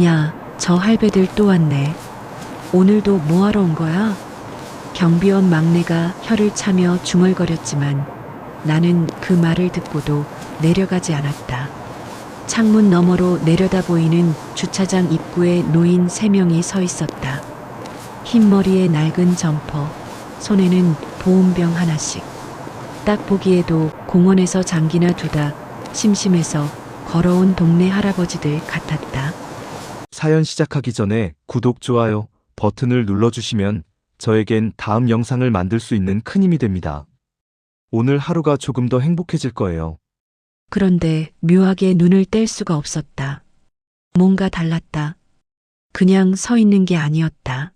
야, 저 할배들 또 왔네. 오늘도 뭐하러 온 거야? 경비원 막내가 혀를 차며 중얼거렸지만 나는 그 말을 듣고도 내려가지 않았다. 창문 너머로 내려다 보이는 주차장 입구에 노인 3명이 서 있었다. 흰 머리에 낡은 점퍼, 손에는 보온병 하나씩. 딱 보기에도 공원에서 장기나 두다 심심해서 걸어온 동네 할아버지들 같았다. 사연 시작하기 전에 구독, 좋아요 버튼을 눌러주시면 저에겐 다음 영상을 만들 수 있는 큰 힘이 됩니다. 오늘 하루가 조금 더 행복해질 거예요. 그런데 묘하게 눈을 뗄 수가 없었다. 뭔가 달랐다. 그냥 서 있는 게 아니었다.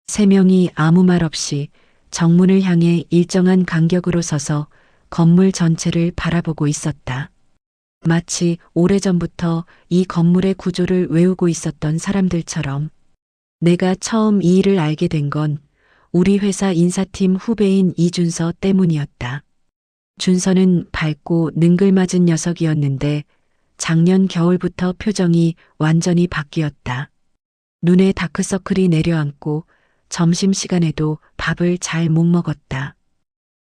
3명이 아무 말 없이 정문을 향해 일정한 간격으로 서서 건물 전체를 바라보고 있었다. 마치 오래전부터 이 건물의 구조를 외우고 있었던 사람들처럼. 내가 처음 이 일을 알게 된 건 우리 회사 인사팀 후배인 이준서 때문이었다. 준서는 밝고 능글맞은 녀석이었는데 작년 겨울부터 표정이 완전히 바뀌었다. 눈에 다크서클이 내려앉고 점심시간에도 밥을 잘 못 먹었다.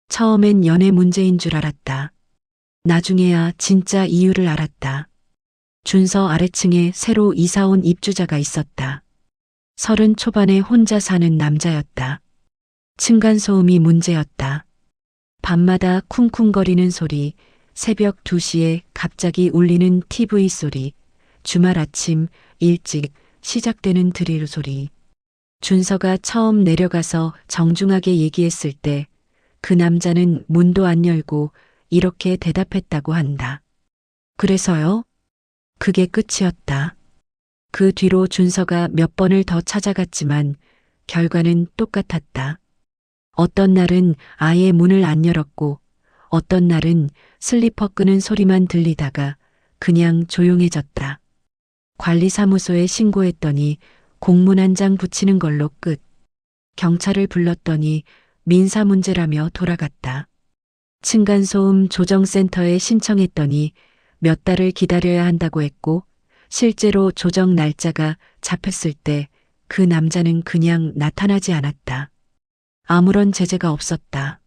처음엔 연애 문제인 줄 알았다. 나중에야 진짜 이유를 알았다. 준서 아래층에 새로 이사온 입주자가 있었다. 30 초반에 혼자 사는 남자였다. 층간소음이 문제였다. 밤마다 쿵쿵거리는 소리, 새벽 2시에 갑자기 울리는 TV 소리, 주말 아침 일찍 시작되는 드릴 소리. 준서가 처음 내려가서 정중하게 얘기했을 때 그 남자는 문도 안 열고 이렇게 대답했다고 한다. 그래서요? 그게 끝이었다. 그 뒤로 준서가 몇 번을 더 찾아갔지만 결과는 똑같았다. 어떤 날은 아예 문을 안 열었고 어떤 날은 슬리퍼 끄는 소리만 들리다가 그냥 조용해졌다. 관리사무소에 신고했더니 공문 한 장 붙이는 걸로 끝. 경찰을 불렀더니 민사 문제라며 돌아갔다. 층간소음 조정센터에 신청했더니 몇 달을 기다려야 한다고 했고 실제로 조정 날짜가 잡혔을 때 그 남자는 그냥 나타나지 않았다. 아무런 제재가 없었다.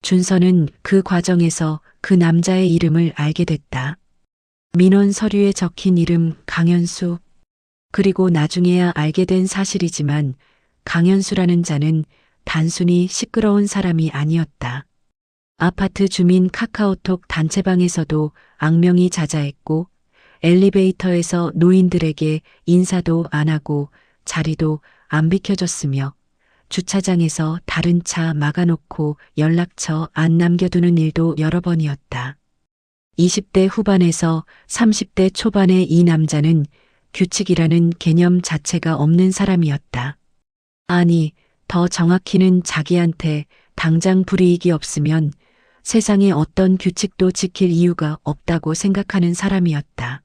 준서는 그 과정에서 그 남자의 이름을 알게 됐다. 민원 서류에 적힌 이름 강현수. 그리고 나중에야 알게 된 사실이지만 강현수라는 자는 단순히 시끄러운 사람이 아니었다. 아파트 주민 카카오톡 단체방에서도 악명이 자자했고 엘리베이터에서 노인들에게 인사도 안 하고 자리도 안 비켜줬으며 주차장에서 다른 차 막아놓고 연락처 안 남겨두는 일도 여러 번이었다. 20대 후반에서 30대 초반의 이 남자는 규칙이라는 개념 자체가 없는 사람이었다. 아니, 더 정확히는 자기한테 당장 불이익이 없으면 세상에 어떤 규칙도 지킬 이유가 없다고 생각하는 사람이었다.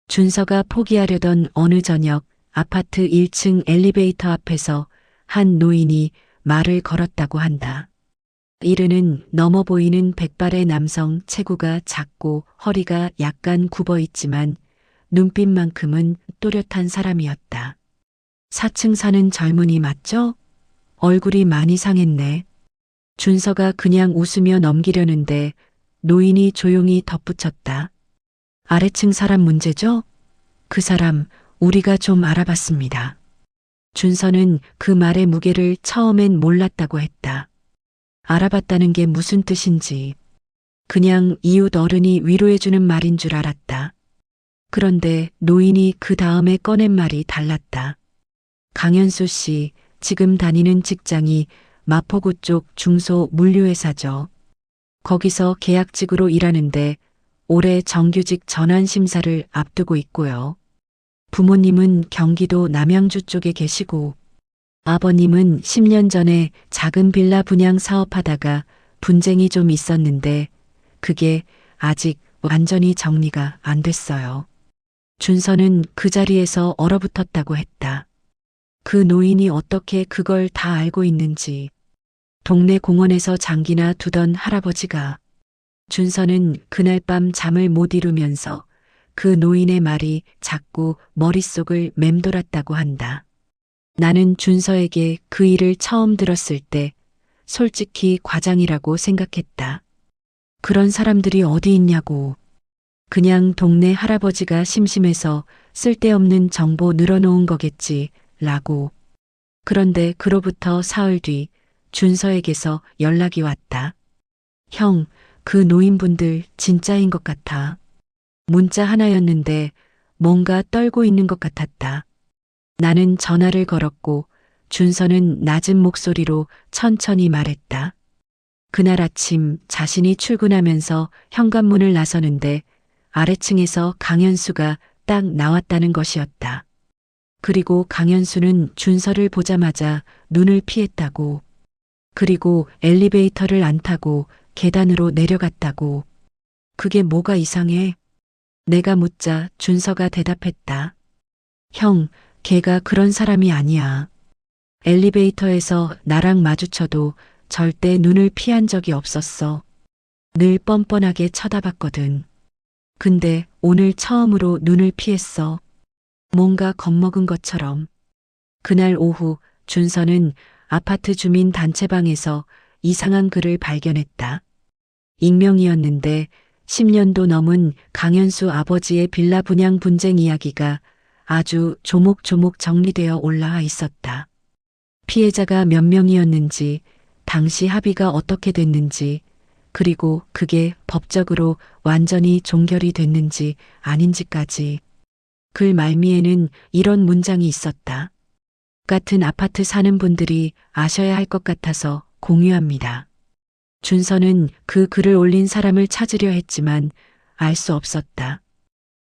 준서가 포기하려던 어느 저녁 아파트 1층 엘리베이터 앞에서 한 노인이 말을 걸었다고 한다. 이르는 넘어 보이는 백발의 남성 체구가 작고 허리가 약간 굽어 있지만 눈빛만큼은 또렷한 사람이었다. 4층 사는 젊은이 맞죠? 얼굴이 많이 상했네. 준서가 그냥 웃으며 넘기려는데 노인이 조용히 덧붙였다. 아래층 사람 문제죠? 그 사람 우리가 좀 알아봤습니다. 준서는 그 말의 무게를 처음엔 몰랐다고 했다. 알아봤다는 게 무슨 뜻인지. 그냥 이웃 어른이 위로해주는 말인 줄 알았다. 그런데 노인이 그 다음에 꺼낸 말이 달랐다. 강현수 씨, 지금 다니는 직장이 마포구 쪽 중소 물류회사죠. 거기서 계약직으로 일하는데 올해 정규직 전환 심사를 앞두고 있고요. 부모님은 경기도 남양주 쪽에 계시고 아버님은 10년 전에 작은 빌라 분양 사업하다가 분쟁이 좀 있었는데 그게 아직 완전히 정리가 안 됐어요. 준서는 그 자리에서 얼어붙었다고 했다. 그 노인이 어떻게 그걸 다 알고 있는지. 동네 공원에서 장기나 두던 할아버지가. 준서는 그날 밤 잠을 못 이루면서 그 노인의 말이 자꾸 머릿속을 맴돌았다고 한다. 나는 준서에게 그 일을 처음 들었을 때 솔직히 과장이라고 생각했다. 그런 사람들이 어디 있냐고. 그냥 동네 할아버지가 심심해서 쓸데없는 정보 늘어놓은 거겠지, 라고. 그런데 그로부터 사흘 뒤 준서에게서 연락이 왔다. 형, 그 노인분들 진짜인 것 같아. 문자 하나였는데 뭔가 떨고 있는 것 같았다. 나는 전화를 걸었고 준서는 낮은 목소리로 천천히 말했다. 그날 아침 자신이 출근하면서 현관문을 나서는데 아래층에서 강현수가 딱 나왔다는 것이었다. 그리고 강현수는 준서를 보자마자 눈을 피했다고. 그리고 엘리베이터를 안 타고 계단으로 내려갔다고. 그게 뭐가 이상해? 내가 묻자 준서가 대답했다. 형, 걔가 그런 사람이 아니야. 엘리베이터에서 나랑 마주쳐도 절대 눈을 피한 적이 없었어. 늘 뻔뻔하게 쳐다봤거든. 근데 오늘 처음으로 눈을 피했어. 뭔가 겁먹은 것처럼. 그날 오후 준서는 아파트 주민 단체방에서 이상한 글을 발견했다. 익명이었는데 10년도 넘은 강현수 아버지의 빌라 분양 분쟁 이야기가 아주 조목조목 정리되어 올라와 있었다. 피해자가 몇 명이었는지, 당시 합의가 어떻게 됐는지, 그리고 그게 법적으로 완전히 종결이 됐는지 아닌지까지. 글 말미에는 이런 문장이 있었다. 같은 아파트 사는 분들이 아셔야 할 것 같아서 공유합니다. 준서는 그 글을 올린 사람을 찾으려 했지만 알 수 없었다.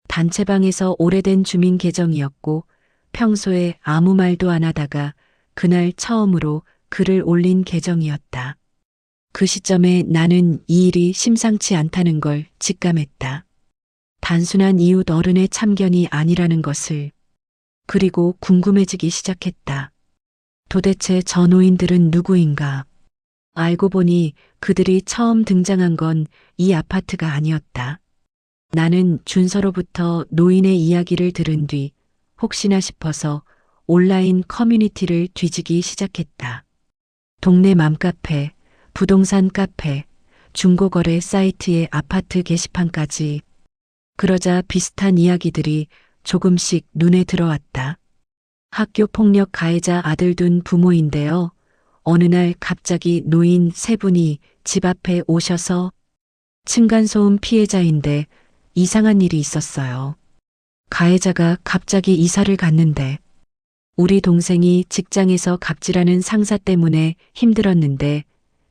단체방에서 오래된 주민 계정이었고 평소에 아무 말도 안 하다가 그날 처음으로 글을 올린 계정이었다. 그 시점에 나는 이 일이 심상치 않다는 걸 직감했다. 단순한 이웃 어른의 참견이 아니라는 것을. 그리고 궁금해지기 시작했다. 도대체 저 노인들은 누구인가? 알고 보니 그들이 처음 등장한 건 이 아파트가 아니었다. 나는 준서로부터 노인의 이야기를 들은 뒤 혹시나 싶어서 온라인 커뮤니티를 뒤지기 시작했다. 동네 맘카페, 부동산 카페, 중고거래 사이트의 아파트 게시판까지. 그러자 비슷한 이야기들이 조금씩 눈에 들어왔다. 학교 폭력 가해자 아들 둔 부모인데요. 어느 날 갑자기 노인 세 분이 집 앞에 오셔서 층간소음 피해자인데 이상한 일이 있었어요. 가해자가 갑자기 이사를 갔는데 우리 동생이 직장에서 갑질하는 상사 때문에 힘들었는데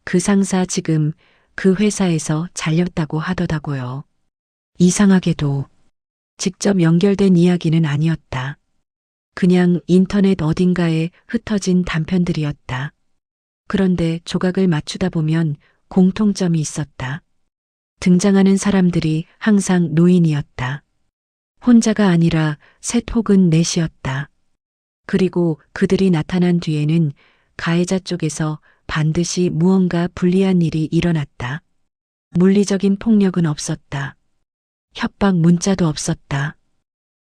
그 상사 지금 그 회사에서 잘렸다고 하더라고요. 이상하게도 직접 연결된 이야기는 아니었다. 그냥 인터넷 어딘가에 흩어진 단편들이었다. 그런데 조각을 맞추다 보면 공통점이 있었다. 등장하는 사람들이 항상 노인이었다. 혼자가 아니라 셋 혹은 넷이었다. 그리고 그들이 나타난 뒤에는 가해자 쪽에서 반드시 무언가 불리한 일이 일어났다. 물리적인 폭력은 없었다. 협박 문자도 없었다.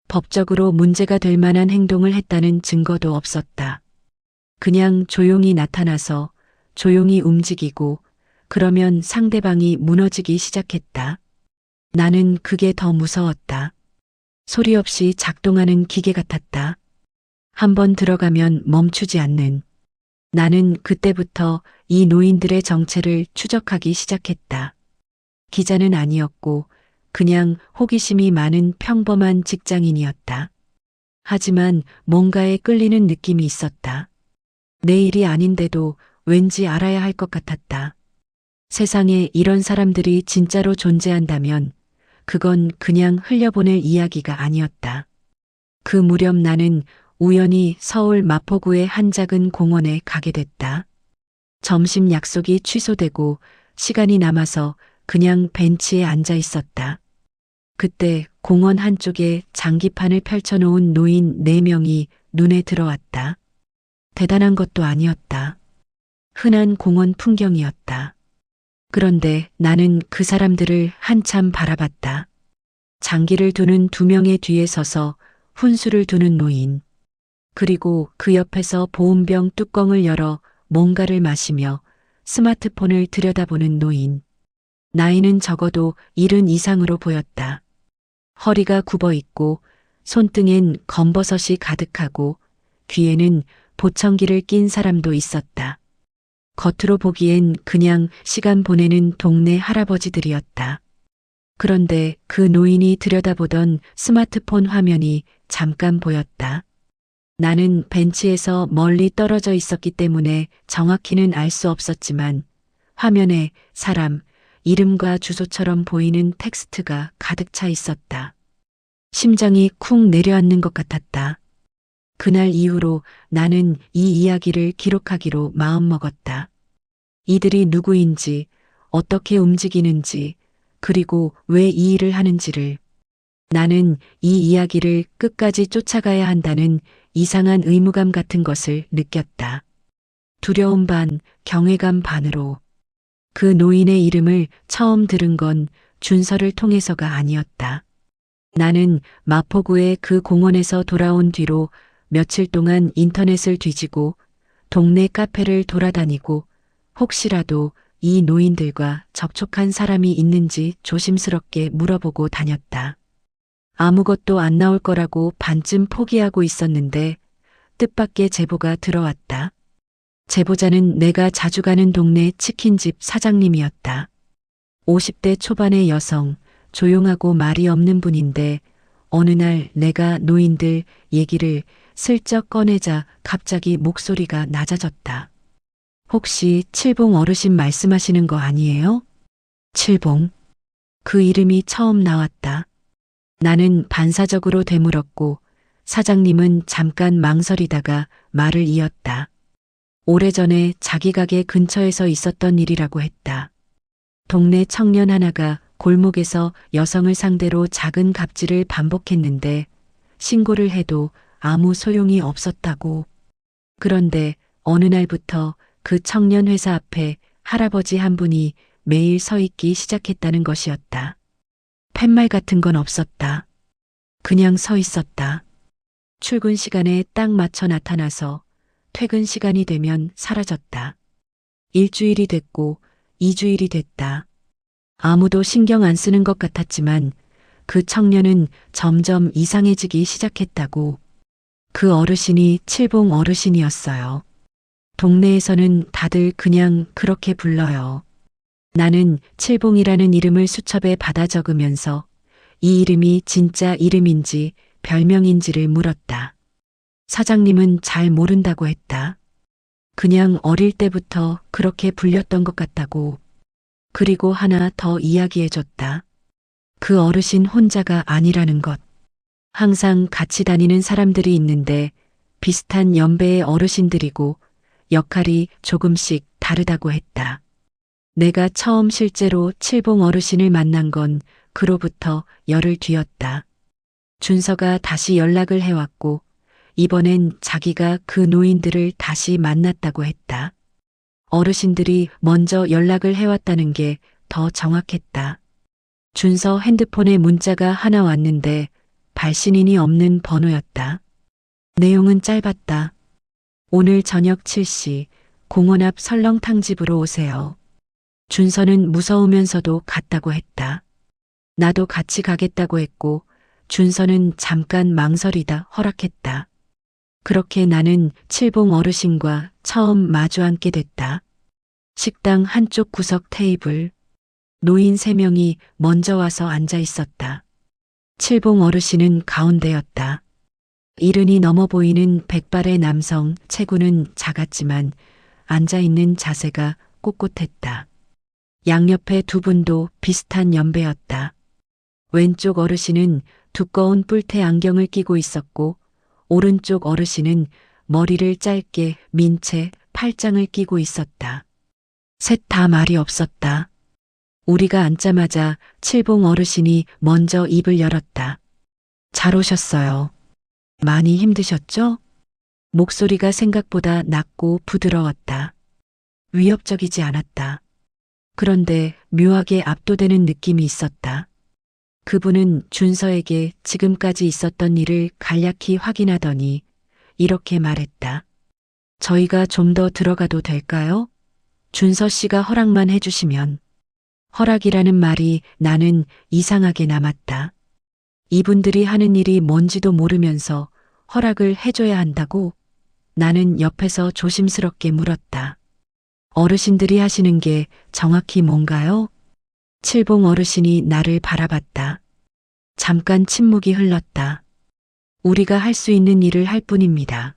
법적으로 문제가 될 만한 행동을 했다는 증거도 없었다. 그냥 조용히 나타나서 조용히 움직이고 그러면 상대방이 무너지기 시작했다. 나는 그게 더 무서웠다. 소리 없이 작동하는 기계 같았다. 한번 들어가면 멈추지 않는. 나는 그때부터 이 노인들의 정체를 추적하기 시작했다. 기자는 아니었고 그냥 호기심이 많은 평범한 직장인이었다. 하지만 뭔가에 끌리는 느낌이 있었다. 내 일이 아닌데도 왠지 알아야 할 것 같았다. 세상에 이런 사람들이 진짜로 존재한다면 그건 그냥 흘려보낼 이야기가 아니었다. 그 무렵 나는 우연히 서울 마포구의 한 작은 공원에 가게 됐다. 점심 약속이 취소되고 시간이 남아서 그냥 벤치에 앉아 있었다. 그때 공원 한쪽에 장기판을 펼쳐놓은 노인 4명이 눈에 들어왔다. 대단한 것도 아니었다. 흔한 공원 풍경이었다. 그런데 나는 그 사람들을 한참 바라봤다. 장기를 두는 두 명의 뒤에 서서 훈수를 두는 노인. 그리고 그 옆에서 보온병 뚜껑을 열어 뭔가를 마시며 스마트폰을 들여다보는 노인. 나이는 적어도 70 이상으로 보였다. 허리가 굽어 있고 손등엔 검버섯이 가득하고 귀에는 보청기를 낀 사람도 있었다. 겉으로 보기엔 그냥 시간 보내는 동네 할아버지들이었다. 그런데 그 노인이 들여다보던 스마트폰 화면이 잠깐 보였다. 나는 벤치에서 멀리 떨어져 있었기 때문에 정확히는 알 수 없었지만 화면에 사람, 이름과 주소처럼 보이는 텍스트가 가득 차 있었다. 심장이 쿵 내려앉는 것 같았다. 그날 이후로 나는 이 이야기를 기록하기로 마음먹었다. 이들이 누구인지, 어떻게 움직이는지, 그리고 왜 이 일을 하는지를. 나는 이 이야기를 끝까지 쫓아가야 한다는 이상한 의무감 같은 것을 느꼈다. 두려움 반, 경외감 반으로. 그 노인의 이름을 처음 들은 건 준서를 통해서가 아니었다. 나는 마포구의 그 공원에서 돌아온 뒤로 며칠 동안 인터넷을 뒤지고 동네 카페를 돌아다니고 혹시라도 이 노인들과 접촉한 사람이 있는지 조심스럽게 물어보고 다녔다. 아무것도 안 나올 거라고 반쯤 포기하고 있었는데 뜻밖의 제보가 들어왔다. 제보자는 내가 자주 가는 동네 치킨집 사장님이었다. 50대 초반의 여성, 조용하고 말이 없는 분인데 어느 날 내가 노인들 얘기를 슬쩍 꺼내자 갑자기 목소리가 낮아졌다. 혹시 칠봉 어르신 말씀하시는 거 아니에요? 칠봉. 그 이름이 처음 나왔다. 나는 반사적으로 되물었고 사장님은 잠깐 망설이다가 말을 이었다. 오래전에 자기 가게 근처에서 있었던 일이라고 했다. 동네 청년 하나가 골목에서 여성을 상대로 작은 갑질을 반복했는데 신고를 해도 아무 소용이 없었다고. 그런데 어느 날부터 그 청년 회사 앞에 할아버지 한 분이 매일 서 있기 시작했다는 것이었다. 팻말 같은 건 없었다. 그냥 서 있었다. 출근 시간에 딱 맞춰 나타나서 퇴근 시간이 되면 사라졌다. 일주일이 됐고 2주일이 됐다. 아무도 신경 안 쓰는 것 같았지만 그 청년은 점점 이상해지기 시작했다고. 그 어르신이 칠봉 어르신이었어요. 동네에서는 다들 그냥 그렇게 불러요. 나는 칠봉이라는 이름을 수첩에 받아 적으면서 이 이름이 진짜 이름인지 별명인지를 물었다. 사장님은 잘 모른다고 했다. 그냥 어릴 때부터 그렇게 불렸던 것 같다고. 그리고 하나 더 이야기해줬다. 그 어르신 혼자가 아니라는 것. 항상 같이 다니는 사람들이 있는데 비슷한 연배의 어르신들이고 역할이 조금씩 다르다고 했다. 내가 처음 실제로 칠봉 어르신을 만난 건 그로부터 열흘 뒤였다. 준서가 다시 연락을 해왔고 이번엔 자기가 그 노인들을 다시 만났다고 했다. 어르신들이 먼저 연락을 해왔다는 게 더 정확했다. 준서 핸드폰에 문자가 하나 왔는데 발신인이 없는 번호였다. 내용은 짧았다. 오늘 저녁 7시 공원 앞 설렁탕집으로 오세요. 준서는 무서우면서도 갔다고 했다. 나도 같이 가겠다고 했고 준서는 잠깐 망설이다 허락했다. 그렇게 나는 칠봉 어르신과 처음 마주 앉게 됐다. 식당 한쪽 구석 테이블. 노인 3명이 먼저 와서 앉아 있었다. 칠봉 어르신은 가운데였다. 70이 넘어 보이는 백발의 남성 체구는 작았지만 앉아있는 자세가 꼿꼿했다. 양옆에 두 분도 비슷한 연배였다. 왼쪽 어르신은 두꺼운 뿔테 안경을 끼고 있었고 오른쪽 어르신은 머리를 짧게 민 채 팔짱을 끼고 있었다. 셋 다 말이 없었다. 우리가 앉자마자 칠봉 어르신이 먼저 입을 열었다. 잘 오셨어요. 많이 힘드셨죠? 목소리가 생각보다 낮고 부드러웠다. 위협적이지 않았다. 그런데 묘하게 압도되는 느낌이 있었다. 그분은 준서에게 지금까지 있었던 일을 간략히 확인하더니 이렇게 말했다. 저희가 좀 더 들어가도 될까요? 준서 씨가 허락만 해주시면. 허락이라는 말이 나는 이상하게 남았다. 이분들이 하는 일이 뭔지도 모르면서 허락을 해줘야 한다고? 나는 옆에서 조심스럽게 물었다. 어르신들이 하시는 게 정확히 뭔가요? 칠봉 어르신이 나를 바라봤다. 잠깐 침묵이 흘렀다. 우리가 할 수 있는 일을 할 뿐입니다.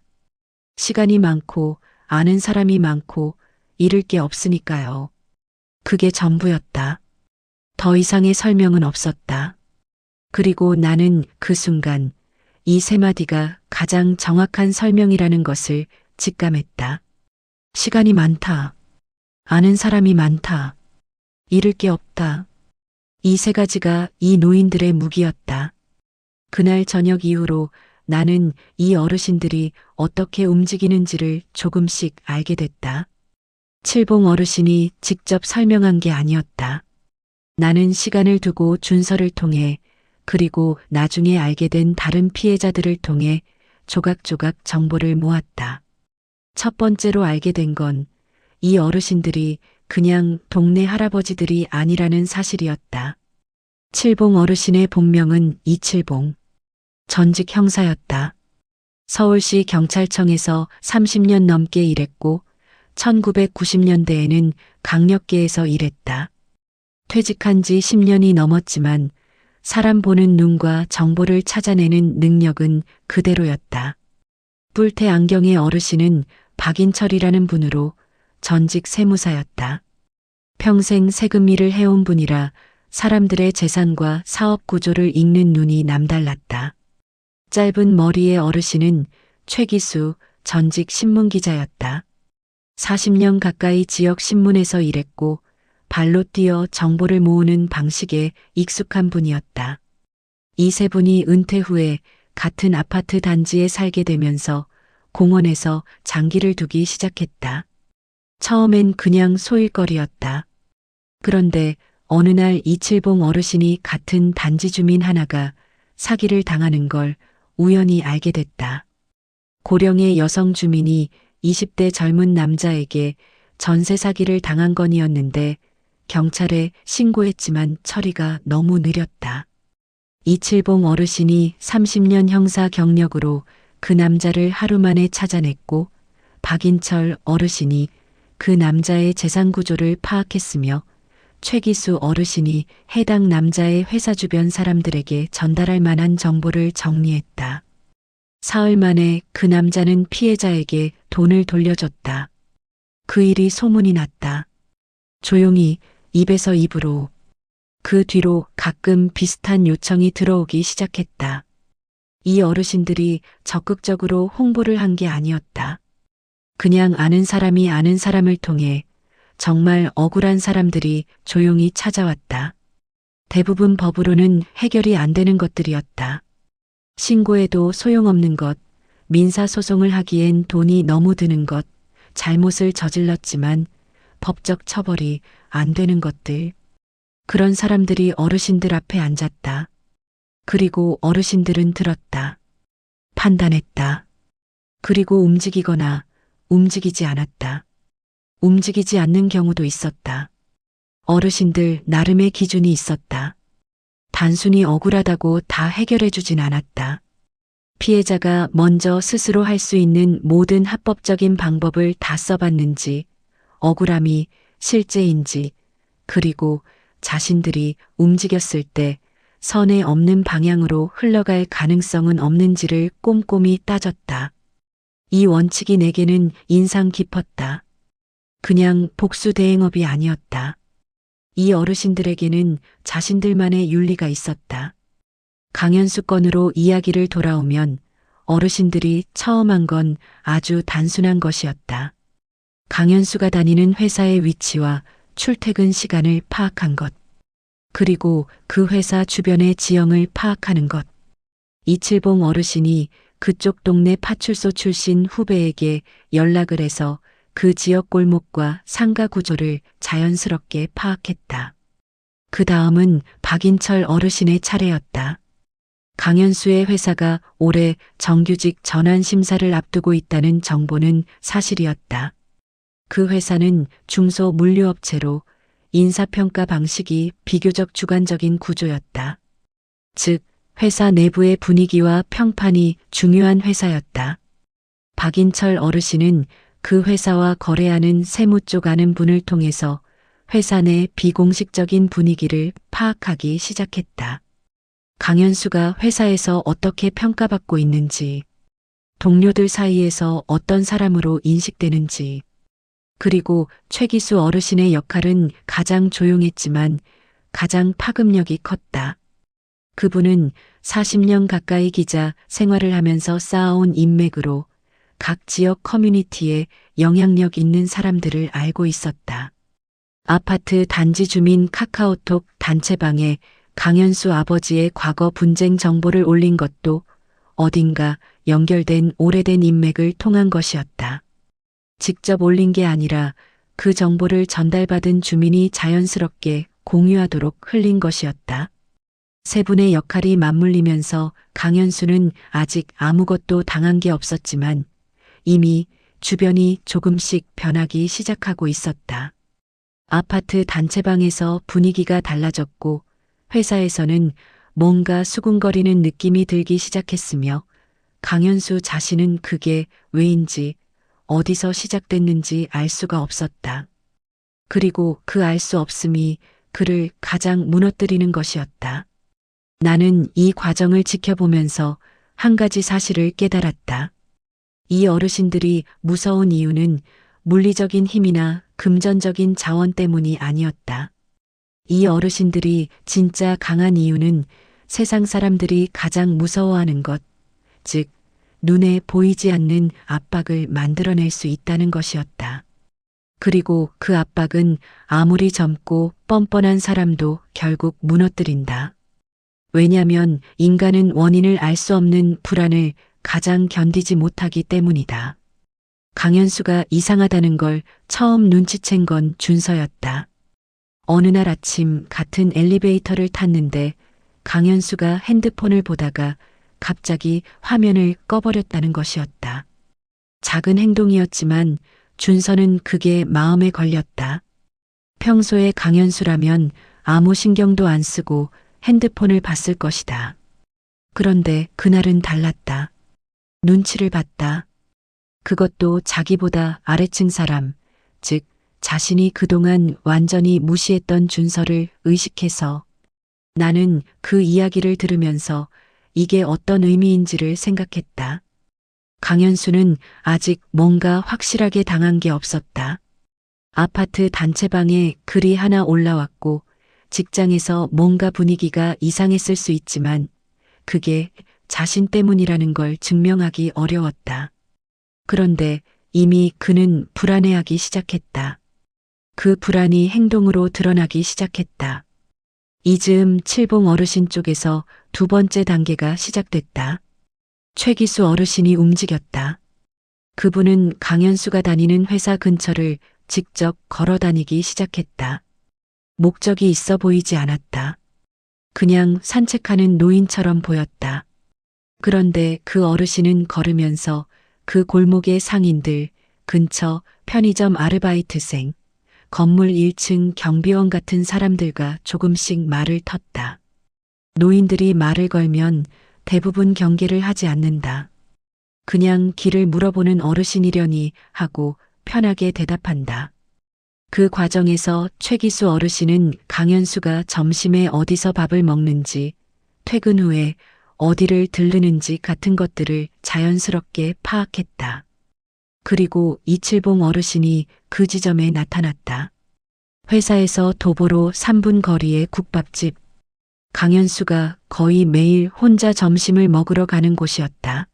시간이 많고 아는 사람이 많고 잃을 게 없으니까요. 그게 전부였다. 더 이상의 설명은 없었다. 그리고 나는 그 순간 이 세 마디가 가장 정확한 설명이라는 것을 직감했다. 시간이 많다. 아는 사람이 많다. 잃을 게 없다. 이 세 가지가 이 노인들의 무기였다. 그날 저녁 이후로 나는 이 어르신들이 어떻게 움직이는지를 조금씩 알게 됐다. 칠봉 어르신이 직접 설명한 게 아니었다. 나는 시간을 두고 준서를 통해 그리고 나중에 알게 된 다른 피해자들을 통해 조각조각 정보를 모았다. 첫 번째로 알게 된 건 이 어르신들이 그냥 동네 할아버지들이 아니라는 사실이었다. 칠봉 어르신의 본명은 이칠봉. 전직 형사였다. 서울시 경찰청에서 30년 넘게 일했고 1990년대에는 강력계에서 일했다. 퇴직한 지 10년이 넘었지만 사람 보는 눈과 정보를 찾아내는 능력은 그대로였다. 뿔테 안경의 어르신은 박인철이라는 분으로 전직 세무사였다. 평생 세금 일을 해온 분이라 사람들의 재산과 사업 구조를 읽는 눈이 남달랐다. 짧은 머리의 어르신은 최기수 전직 신문기자였다. 40년 가까이 지역 신문에서 일했고 발로 뛰어 정보를 모으는 방식에 익숙한 분이었다. 이 세 분이 은퇴 후에 같은 아파트 단지에 살게 되면서 공원에서 장기를 두기 시작했다. 처음엔 그냥 소일거리였다. 그런데 어느 날 이칠봉 어르신이 같은 단지 주민 하나가 사기를 당하는 걸 우연히 알게 됐다. 고령의 여성 주민이 20대 젊은 남자에게 전세 사기를 당한 건이었는데 경찰에 신고했지만 처리가 너무 느렸다. 이칠봉 어르신이 30년 형사 경력으로 그 남자를 하루 만에 찾아냈고 박인철 어르신이 그 남자의 재산 구조를 파악했으며 최기수 어르신이 해당 남자의 회사 주변 사람들에게 전달할 만한 정보를 정리했다. 사흘 만에 그 남자는 피해자에게 돈을 돌려줬다. 그 일이 소문이 났다. 조용히 입에서 입으로. 그 뒤로 가끔 비슷한 요청이 들어오기 시작했다. 이 어르신들이 적극적으로 홍보를 한 게 아니었다. 그냥 아는 사람이 아는 사람을 통해 정말 억울한 사람들이 조용히 찾아왔다. 대부분 법으로는 해결이 안 되는 것들이었다. 신고해도 소용없는 것, 민사소송을 하기엔 돈이 너무 드는 것, 잘못을 저질렀지만 법적 처벌이 안 되는 것들. 그런 사람들이 어르신들 앞에 앉았다. 그리고 어르신들은 들었다. 판단했다. 그리고 움직이거나 움직이지 않았다. 움직이지 않는 경우도 있었다. 어르신들 나름의 기준이 있었다. 단순히 억울하다고 다 해결해주진 않았다. 피해자가 먼저 스스로 할 수 있는 모든 합법적인 방법을 다 써봤는지, 억울함이 실제인지, 그리고 자신들이 움직였을 때 선에 없는 방향으로 흘러갈 가능성은 없는지를 꼼꼼히 따졌다. 이 원칙이 내게는 인상 깊었다. 그냥 복수 대행업이 아니었다. 이 어르신들에게는 자신들만의 윤리가 있었다. 강현수 건으로 이야기를 돌아오면 어르신들이 처음 한 건 아주 단순한 것이었다. 강현수가 다니는 회사의 위치와 출퇴근 시간을 파악한 것. 그리고 그 회사 주변의 지형을 파악하는 것. 이칠봉 어르신이 그쪽 동네 파출소 출신 후배에게 연락을 해서 그 지역 골목과 상가 구조를 자연스럽게 파악했다. 그 다음은 박인철 어르신의 차례였다. 강현수의 회사가 올해 정규직 전환 심사를 앞두고 있다는 정보는 사실이었다. 그 회사는 중소 물류업체로 인사평가 방식이 비교적 주관적인 구조였다. 즉, 회사 내부의 분위기와 평판이 중요한 회사였다. 박인철 어르신은 그 회사와 거래하는 세무 쪽 아는 분을 통해서 회사 내 비공식적인 분위기를 파악하기 시작했다. 강현수가 회사에서 어떻게 평가받고 있는지, 동료들 사이에서 어떤 사람으로 인식되는지, 그리고 최기수 어르신의 역할은 가장 조용했지만 가장 파급력이 컸다. 그분은 40년 가까이 기자 생활을 하면서 쌓아온 인맥으로 각 지역 커뮤니티에 영향력 있는 사람들을 알고 있었다. 아파트 단지 주민 카카오톡 단체방에 강현수 아버지의 과거 분쟁 정보를 올린 것도 어딘가 연결된 오래된 인맥을 통한 것이었다. 직접 올린 게 아니라 그 정보를 전달받은 주민이 자연스럽게 공유하도록 흘린 것이었다. 세 분의 역할이 맞물리면서 강현수는 아직 아무것도 당한 게 없었지만 이미 주변이 조금씩 변하기 시작하고 있었다. 아파트 단체방에서 분위기가 달라졌고 회사에서는 뭔가 수군거리는 느낌이 들기 시작했으며 강현수 자신은 그게 왜인지 어디서 시작됐는지 알 수가 없었다. 그리고 그 알 수 없음이 그를 가장 무너뜨리는 것이었다. 나는 이 과정을 지켜보면서 한 가지 사실을 깨달았다. 이 어르신들이 무서운 이유는 물리적인 힘이나 금전적인 자원 때문이 아니었다. 이 어르신들이 진짜 강한 이유는 세상 사람들이 가장 무서워하는 것, 즉, 눈에 보이지 않는 압박을 만들어낼 수 있다는 것이었다. 그리고 그 압박은 아무리 젊고 뻔뻔한 사람도 결국 무너뜨린다. 왜냐면 인간은 원인을 알 수 없는 불안을 가장 견디지 못하기 때문이다. 강현수가 이상하다는 걸 처음 눈치챈 건 준서였다. 어느 날 아침 같은 엘리베이터를 탔는데 강현수가 핸드폰을 보다가 갑자기 화면을 꺼버렸다는 것이었다. 작은 행동이었지만 준서는 그게 마음에 걸렸다. 평소에 강현수라면 아무 신경도 안 쓰고 핸드폰을 봤을 것이다. 그런데 그날은 달랐다. 눈치를 봤다. 그것도 자기보다 아래층 사람, 즉 자신이 그동안 완전히 무시했던 준서를 의식해서 나는 그 이야기를 들으면서 이게 어떤 의미인지를 생각했다. 강현수는 아직 뭔가 확실하게 당한 게 없었다. 아파트 단체방에 글이 하나 올라왔고 직장에서 뭔가 분위기가 이상했을 수 있지만 그게 자신 때문이라는 걸 증명하기 어려웠다. 그런데 이미 그는 불안해하기 시작했다. 그 불안이 행동으로 드러나기 시작했다. 이즈음 칠봉 어르신 쪽에서 두 번째 단계가 시작됐다. 최기수 어르신이 움직였다. 그분은 강현수가 다니는 회사 근처를 직접 걸어 다니기 시작했다. 목적이 있어 보이지 않았다. 그냥 산책하는 노인처럼 보였다. 그런데 그 어르신은 걸으면서 그 골목의 상인들, 근처 편의점 아르바이트생, 건물 1층 경비원 같은 사람들과 조금씩 말을 텄다. 노인들이 말을 걸면 대부분 경계를 하지 않는다. 그냥 길을 물어보는 어르신이려니 하고 편하게 대답한다. 그 과정에서 최기수 어르신은 강현수가 점심에 어디서 밥을 먹는지, 퇴근 후에 어디를 들르는지 같은 것들을 자연스럽게 파악했다. 그리고 이칠봉 어르신이 그 지점에 나타났다. 회사에서 도보로 3분 거리의 국밥집. 강현수가 거의 매일 혼자 점심을 먹으러 가는 곳이었다.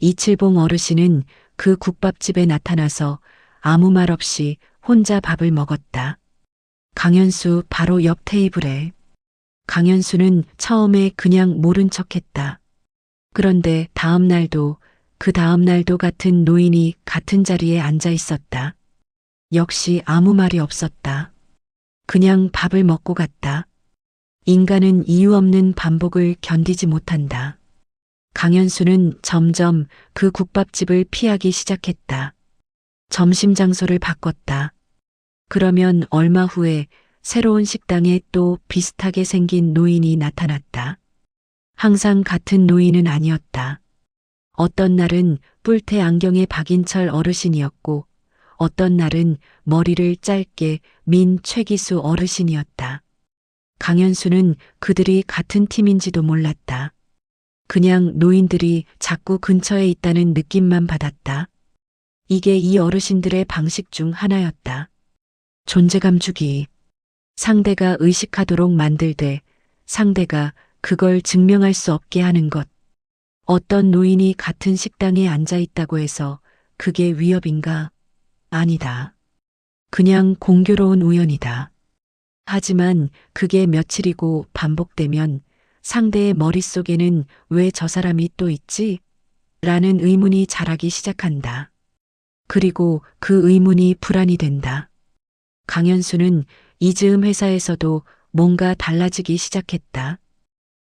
이칠봉 어르신은 그 국밥집에 나타나서 아무 말 없이 혼자 밥을 먹었다. 강현수 바로 옆 테이블에. 강현수는 처음에 그냥 모른 척했다. 그런데 다음 날도 그 다음 날도 같은 노인이 같은 자리에 앉아 있었다. 역시 아무 말이 없었다. 그냥 밥을 먹고 갔다. 인간은 이유 없는 반복을 견디지 못한다. 강현수는 점점 그 국밥집을 피하기 시작했다. 점심 장소를 바꿨다. 그러면 얼마 후에 새로운 식당에 또 비슷하게 생긴 노인이 나타났다. 항상 같은 노인은 아니었다. 어떤 날은 뿔테 안경의 박인철 어르신이었고 어떤 날은 머리를 짧게 민 최기수 어르신이었다. 강현수는 그들이 같은 팀인지도 몰랐다. 그냥 노인들이 자꾸 근처에 있다는 느낌만 받았다. 이게 이 어르신들의 방식 중 하나였다. 존재감 주기. 상대가 의식하도록 만들되 상대가 그걸 증명할 수 없게 하는 것. 어떤 노인이 같은 식당에 앉아 있다고 해서 그게 위협인가? 아니다. 그냥 공교로운 우연이다. 하지만 그게 며칠이고 반복되면 상대의 머릿속에는 왜 저 사람이 또 있지? 라는 의문이 자라기 시작한다. 그리고 그 의문이 불안이 된다. 강현수는 이즈음 회사에서도 뭔가 달라지기 시작했다.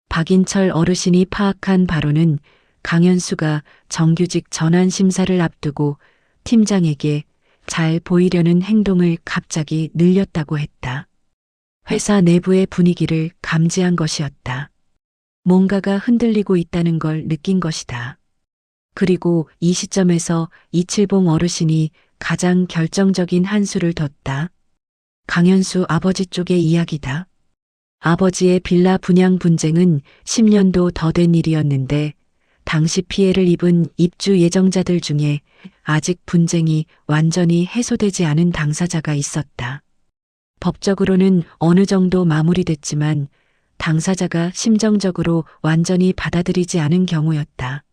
박인철 어르신이 파악한 바로는 강현수가 정규직 전환 심사를 앞두고 팀장에게 잘 보이려는 행동을 갑자기 늘렸다고 했다. 회사 내부의 분위기를 감지한 것이었다. 뭔가가 흔들리고 있다는 걸 느낀 것이다. 그리고 이 시점에서 이칠봉 어르신이 가장 결정적인 한 수를 뒀다. 강현수 아버지 쪽의 이야기다. 아버지의 빌라 분양 분쟁은 10년도 더 된 일이었는데 당시 피해를 입은 입주 예정자들 중에 아직 분쟁이 완전히 해소되지 않은 당사자가 있었다. 법적으로는 어느 정도 마무리됐지만 당사자가 심정적으로 완전히 받아들이지 않은 경우였다.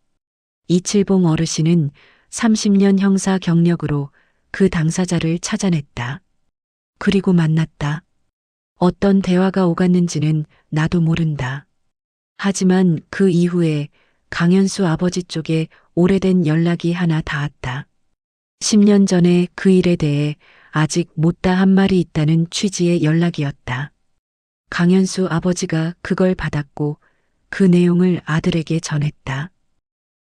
이칠봉 어르신은 30년 형사 경력으로 그 당사자를 찾아냈다. 그리고 만났다. 어떤 대화가 오갔는지는 나도 모른다. 하지만 그 이후에 강현수 아버지 쪽에 오래된 연락이 하나 닿았다. 10년 전에 그 일에 대해 아직 못다 한 말이 있다는 취지의 연락이었다. 강현수 아버지가 그걸 받았고 그 내용을 아들에게 전했다.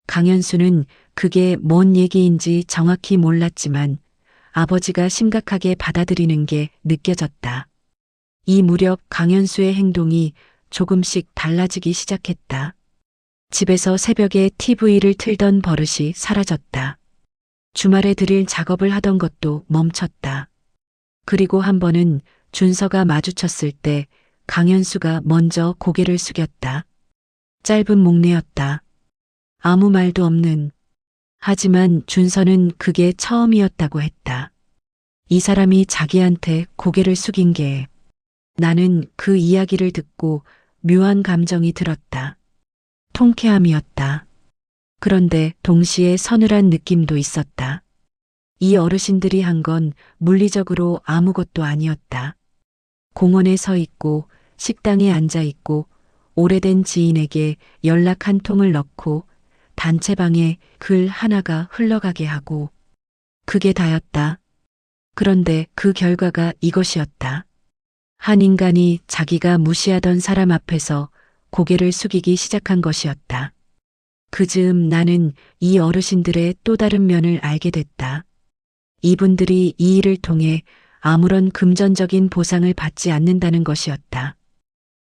강현수는 그게 뭔 얘기인지 정확히 몰랐지만 아버지가 심각하게 받아들이는 게 느껴졌다. 이 무렵 강현수의 행동이 조금씩 달라지기 시작했다. 집에서 새벽에 TV를 틀던 버릇이 사라졌다. 주말에 드릴 작업을 하던 것도 멈췄다. 그리고 한 번은 준서가 마주쳤을 때 강현수가 먼저 고개를 숙였다. 짧은 목례였다. 아무 말도 없는. 하지만 준서는 그게 처음이었다고 했다. 이 사람이 자기한테 고개를 숙인 게. 나는 그 이야기를 듣고 묘한 감정이 들었다. 통쾌함이었다. 그런데 동시에 서늘한 느낌도 있었다. 이 어르신들이 한 건 물리적으로 아무것도 아니었다. 공원에 서 있고 식당에 앉아 있고 오래된 지인에게 연락 한 통을 넣고 단체방에 글 하나가 흘러가게 하고 그게 다였다. 그런데 그 결과가 이것이었다. 한 인간이 자기가 무시하던 사람 앞에서 고개를 숙이기 시작한 것이었다. 그 즈음 나는 이 어르신들의 또 다른 면을 알게 됐다. 이분들이 이 일을 통해 아무런 금전적인 보상을 받지 않는다는 것이었다.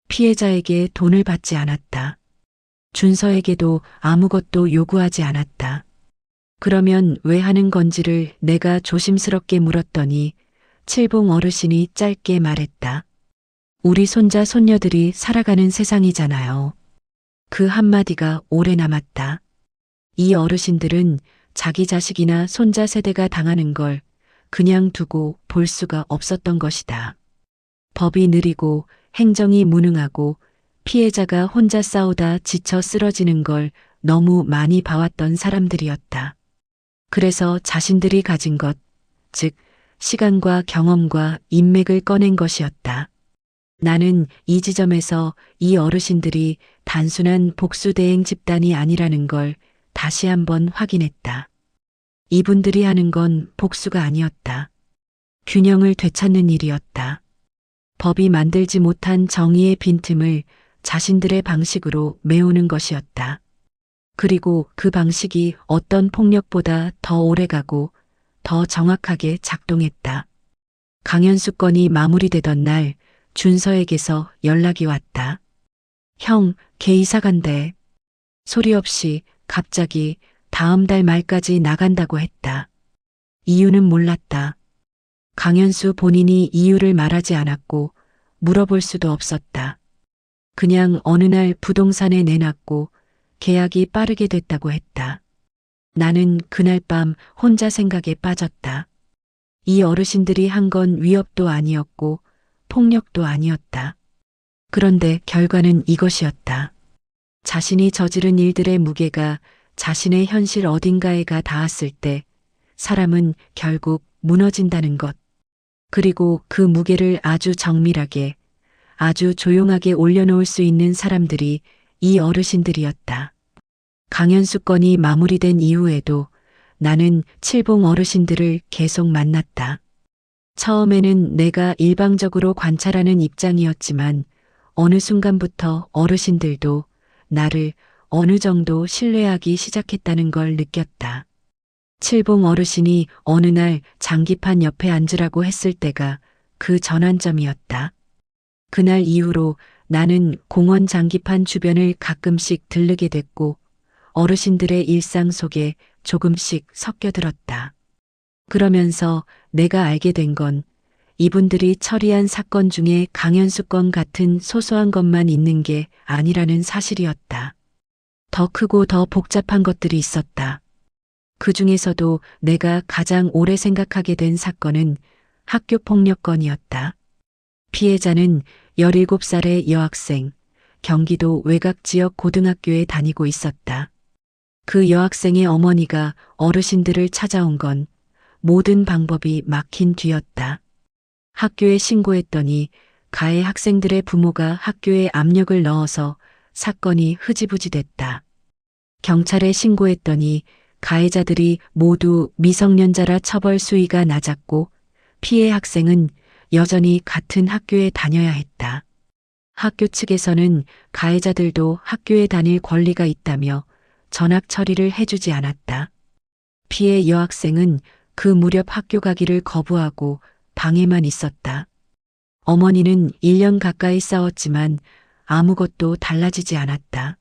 피해자에게 돈을 받지 않았다. 준서에게도 아무것도 요구하지 않았다. 그러면 왜 하는 건지를 내가 조심스럽게 물었더니 칠봉 어르신이 짧게 말했다. 우리 손자 손녀들이 살아가는 세상이잖아요. 그 한마디가 오래 남았다. 이 어르신들은 자기 자식이나 손자 세대가 당하는 걸 그냥 두고 볼 수가 없었던 것이다. 법이 느리고 행정이 무능하고 피해자가 혼자 싸우다 지쳐 쓰러지는 걸 너무 많이 봐왔던 사람들이었다. 그래서 자신들이 가진 것, 즉 시간과 경험과 인맥을 꺼낸 것이었다. 나는 이 지점에서 이 어르신들이 단순한 복수대행 집단이 아니라는 걸 다시 한번 확인했다. 이분들이 하는 건 복수가 아니었다. 균형을 되찾는 일이었다. 법이 만들지 못한 정의의 빈틈을 자신들의 방식으로 메우는 것이었다. 그리고 그 방식이 어떤 폭력보다 더 오래가고 더 정확하게 작동했다. 강현수 건이 마무리되던 날 준서에게서 연락이 왔다. 형, 걔 이사 간대. 소리 없이 갑자기 다음 달 말까지 나간다고 했다. 이유는 몰랐다. 강현수 본인이 이유를 말하지 않았고 물어볼 수도 없었다. 그냥 어느 날 부동산에 내놨고 계약이 빠르게 됐다고 했다. 나는 그날 밤 혼자 생각에 빠졌다. 이 어르신들이 한 건 위협도 아니었고 폭력도 아니었다. 그런데 결과는 이것이었다. 자신이 저지른 일들의 무게가 자신의 현실 어딘가에가 닿았을 때 사람은 결국 무너진다는 것. 그리고 그 무게를 아주 정밀하게, 아주 조용하게 올려놓을 수 있는 사람들이 이 어르신들이었다. 강현수 건이 마무리된 이후에도 나는 칠봉 어르신들을 계속 만났다. 처음에는 내가 일방적으로 관찰하는 입장이었지만 어느 순간부터 어르신들도 나를 어느 정도 신뢰하기 시작했다는 걸 느꼈다. 칠봉 어르신이 어느 날 장기판 옆에 앉으라고 했을 때가 그 전환점이었다. 그날 이후로 나는 공원 장기판 주변을 가끔씩 들르게 됐고 어르신들의 일상 속에 조금씩 섞여들었다. 그러면서 내가 알게 된 건 이분들이 처리한 사건 중에 강현수 건 같은 소소한 것만 있는 게 아니라는 사실이었다. 더 크고 더 복잡한 것들이 있었다. 그 중에서도 내가 가장 오래 생각하게 된 사건은 학교 폭력 건이었다. 피해자는 17살의 여학생, 경기도 외곽 지역 고등학교에 다니고 있었다. 그 여학생의 어머니가 어르신들을 찾아온 건 모든 방법이 막힌 뒤였다. 학교에 신고했더니 가해 학생들의 부모가 학교에 압력을 넣어서 사건이 흐지부지 됐다. 경찰에 신고했더니 가해자들이 모두 미성년자라 처벌 수위가 낮았고 피해 학생은 여전히 같은 학교에 다녀야 했다. 학교 측에서는 가해자들도 학교에 다닐 권리가 있다며 전학 처리를 해주지 않았다. 피해 여학생은 그 무렵 학교 가기를 거부하고 방에만 있었다. 어머니는 1년 가까이 싸웠지만 아무것도 달라지지 않았다.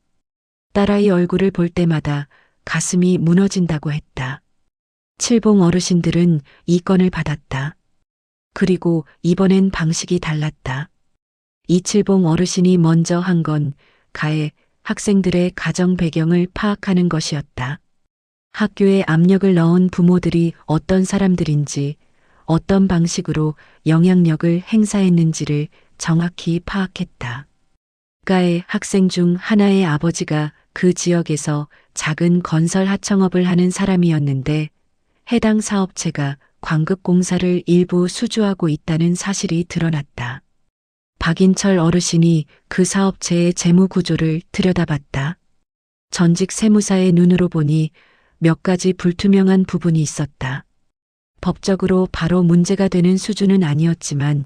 딸아이 얼굴을 볼 때마다 가슴이 무너진다고 했다. 칠봉 어르신들은 이 건을 받았다. 그리고 이번엔 방식이 달랐다. 이칠봉 어르신이 먼저 한 건 가해 학생들의 가정 배경을 파악하는 것이었다. 학교에 압력을 넣은 부모들이 어떤 사람들인지, 어떤 방식으로 영향력을 행사했는지를 정확히 파악했다. 가해 학생 중 하나의 아버지가 그 지역에서 작은 건설 하청업을 하는 사람이었는데 해당 사업체가 광급공사를 일부 수주하고 있다는 사실이 드러났다. 박인철 어르신이 그 사업체의 재무 구조를 들여다봤다. 전직 세무사의 눈으로 보니 몇 가지 불투명한 부분이 있었다. 법적으로 바로 문제가 되는 수준은 아니었지만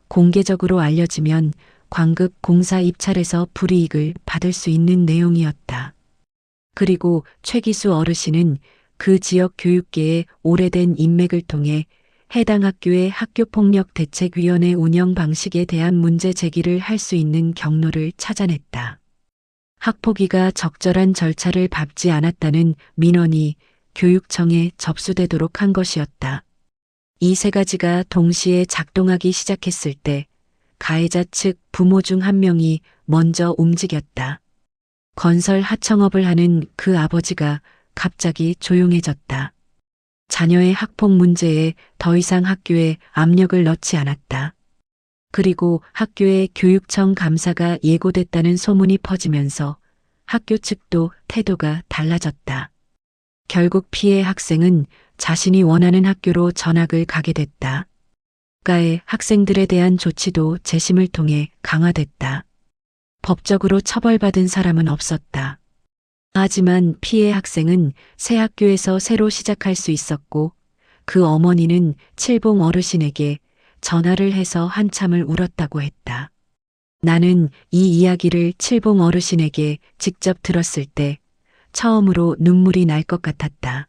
공개적으로 알려지면 광급공사 입찰에서 불이익을 받을 수 있는 내용이었다. 그리고 최기수 어르신은 그 지역 교육계의 오래된 인맥을 통해 해당 학교의 학교폭력대책위원회 운영 방식에 대한 문제 제기를 할 수 있는 경로를 찾아냈다. 학폭위가 적절한 절차를 밟지 않았다는 민원이 교육청에 접수되도록 한 것이었다. 이 세 가지가 동시에 작동하기 시작했을 때 가해자 측 부모 중 한 명이 먼저 움직였다. 건설 하청업을 하는 그 아버지가 갑자기 조용해졌다. 자녀의 학폭 문제에 더 이상 학교에 압력을 넣지 않았다. 그리고 학교에 교육청 감사가 예고됐다는 소문이 퍼지면서 학교 측도 태도가 달라졌다. 결국 피해 학생은 자신이 원하는 학교로 전학을 가게 됐다. 가해 학생들에 대한 조치도 재심을 통해 강화됐다. 법적으로 처벌받은 사람은 없었다. 하지만 피해 학생은 새 학교에서 새로 시작할 수 있었고 그 어머니는 칠봉 어르신에게 전화를 해서 한참을 울었다고 했다. 나는 이 이야기를 칠봉 어르신에게 직접 들었을 때 처음으로 눈물이 날 것 같았다.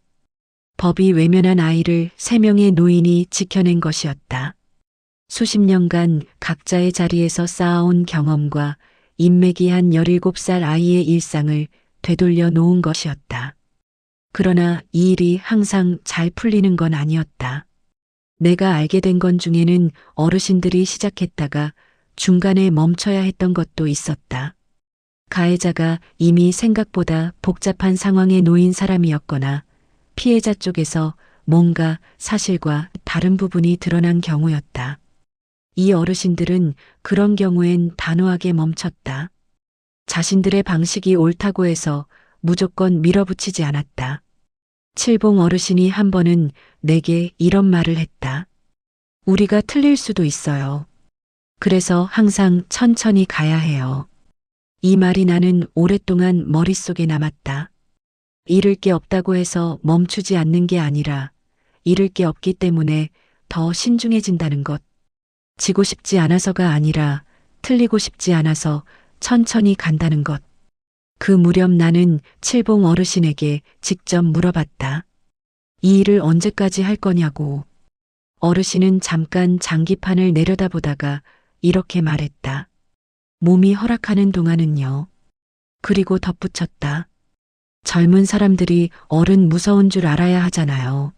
법이 외면한 아이를 3명의 노인이 지켜낸 것이었다. 수십 년간 각자의 자리에서 쌓아온 경험과 인맥이 한 17살 아이의 일상을 되돌려 놓은 것이었다. 그러나 이 일이 항상 잘 풀리는 건 아니었다. 내가 알게 된 건 중에는 어르신들이 시작했다가 중간에 멈춰야 했던 것도 있었다. 가해자가 이미 생각보다 복잡한 상황에 놓인 사람이었거나 피해자 쪽에서 뭔가 사실과 다른 부분이 드러난 경우였다. 이 어르신들은 그런 경우엔 단호하게 멈췄다. 자신들의 방식이 옳다고 해서 무조건 밀어붙이지 않았다. 칠봉 어르신이 한 번은 내게 이런 말을 했다. 우리가 틀릴 수도 있어요. 그래서 항상 천천히 가야 해요. 이 말이 나는 오랫동안 머릿속에 남았다. 잃을 게 없다고 해서 멈추지 않는 게 아니라 잃을 게 없기 때문에 더 신중해진다는 것. 지고 싶지 않아서가 아니라 틀리고 싶지 않아서 천천히 간다는 것. 그 무렵 나는 칠봉 어르신에게 직접 물어봤다. 이 일을 언제까지 할 거냐고. 어르신은 잠깐 장기판을 내려다보다가 이렇게 말했다. 몸이 허락하는 동안은요. 그리고 덧붙였다. 젊은 사람들이 어른 무서운 줄 알아야 하잖아요.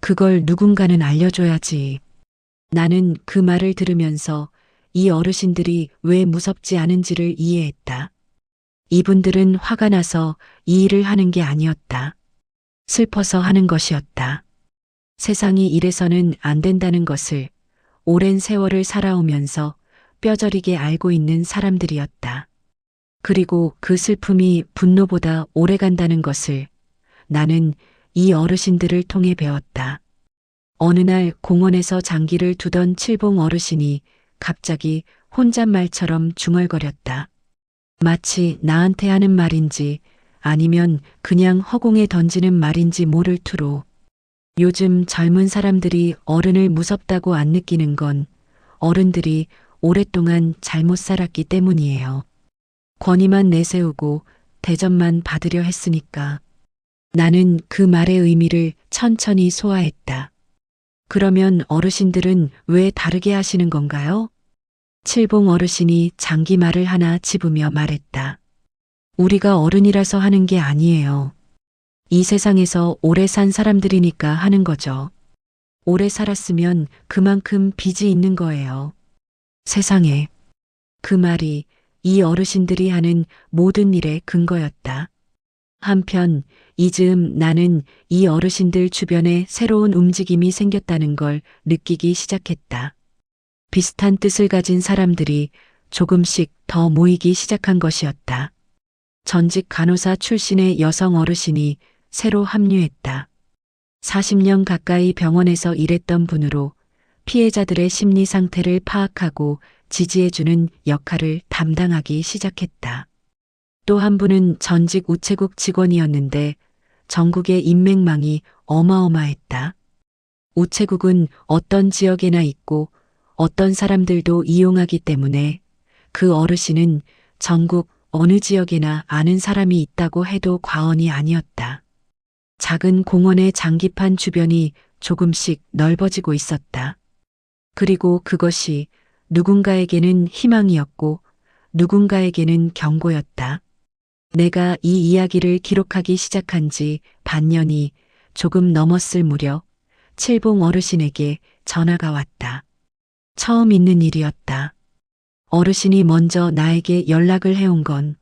그걸 누군가는 알려줘야지. 나는 그 말을 들으면서 이 어르신들이 왜 무섭지 않은지를 이해했다. 이분들은 화가 나서 이 일을 하는 게 아니었다. 슬퍼서 하는 것이었다. 세상이 이래서는 안 된다는 것을 오랜 세월을 살아오면서 뼈저리게 알고 있는 사람들이었다. 그리고 그 슬픔이 분노보다 오래 간다는 것을 나는 이 어르신들을 통해 배웠다. 어느 날 공원에서 장기를 두던 칠봉 어르신이 갑자기 혼잣말처럼 중얼거렸다. 마치 나한테 하는 말인지 아니면 그냥 허공에 던지는 말인지 모를 투로 요즘 젊은 사람들이 어른을 무섭다고 안 느끼는 건 어른들이 오랫동안 잘못 살았기 때문이에요. 권위만 내세우고 대접만 받으려 했으니까. 나는 그 말의 의미를 천천히 소화했다. 그러면 어르신들은 왜 다르게 하시는 건가요? 칠봉 어르신이 장기말을 하나 집으며 말했다. 우리가 어른이라서 하는 게 아니에요. 이 세상에서 오래 산 사람들이니까 하는 거죠. 오래 살았으면 그만큼 빚이 있는 거예요. 세상에. 그 말이 이 어르신들이 하는 모든 일의 근거였다. 한편 이 즈음 나는 이 어르신들 주변에 새로운 움직임이 생겼다는 걸 느끼기 시작했다. 비슷한 뜻을 가진 사람들이 조금씩 더 모이기 시작한 것이었다. 전직 간호사 출신의 여성 어르신이 새로 합류했다. 40년 가까이 병원에서 일했던 분으로 피해자들의 심리 상태를 파악하고 지지해주는 역할을 담당하기 시작했다. 또 한 분은 전직 우체국 직원이었는데 전국의 인맥망이 어마어마했다. 우체국은 어떤 지역에나 있고 어떤 사람들도 이용하기 때문에 그 어르신은 전국 어느 지역에나 아는 사람이 있다고 해도 과언이 아니었다. 작은 공원의 장기판 주변이 조금씩 넓어지고 있었다. 그리고 그것이 누군가에게는 희망이었고 누군가에게는 경고였다. 내가 이 이야기를 기록하기 시작한 지 반년이 조금 넘었을 무렵 칠봉 어르신에게 전화가 왔다. 처음 있는 일이었다. 어르신이 먼저 나에게 연락을 해온 건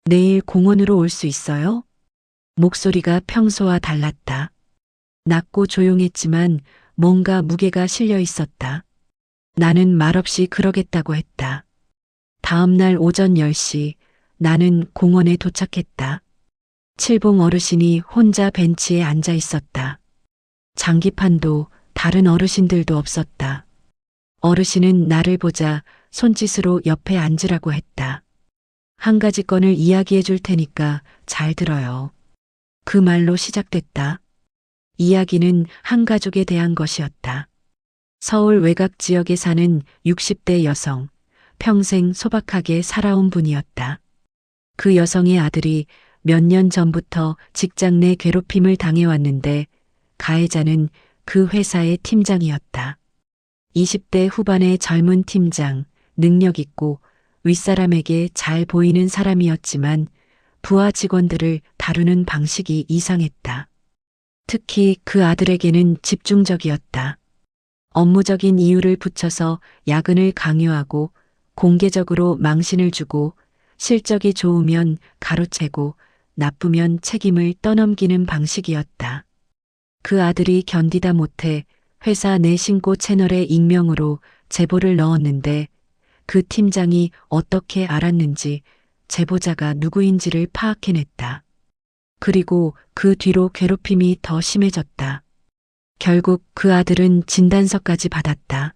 내일 공원으로 올 수 있어요? 목소리가 평소와 달랐다. 낮고 조용했지만 뭔가 무게가 실려 있었다. 나는 말없이 그러겠다고 했다. 다음 날 오전 10시 나는 공원에 도착했다. 칠봉 어르신이 혼자 벤치에 앉아 있었다. 장기판도 다른 어르신들도 없었다. 어르신은 나를 보자 손짓으로 옆에 앉으라고 했다. 한 가지 건을 이야기해 줄 테니까 잘 들어요. 그 말로 시작됐다. 이야기는 한 가족에 대한 것이었다. 서울 외곽 지역에 사는 60대 여성, 평생 소박하게 살아온 분이었다. 그 여성의 아들이 몇 년 전부터 직장 내 괴롭힘을 당해왔는데 가해자는 그 회사의 팀장이었다. 20대 후반의 젊은 팀장, 능력 있고 윗사람에게 잘 보이는 사람이었지만 부하 직원들을 다루는 방식이 이상했다. 특히 그 아들에게는 집중적이었다. 업무적인 이유를 붙여서 야근을 강요하고 공개적으로 망신을 주고 실적이 좋으면 가로채고 나쁘면 책임을 떠넘기는 방식이었다. 그 아들이 견디다 못해 회사 내 신고 채널에 익명으로 제보를 넣었는데 그 팀장이 어떻게 알았는지 제보자가 누구인지를 파악해냈다. 그리고 그 뒤로 괴롭힘이 더 심해졌다. 결국 그 아들은 진단서까지 받았다.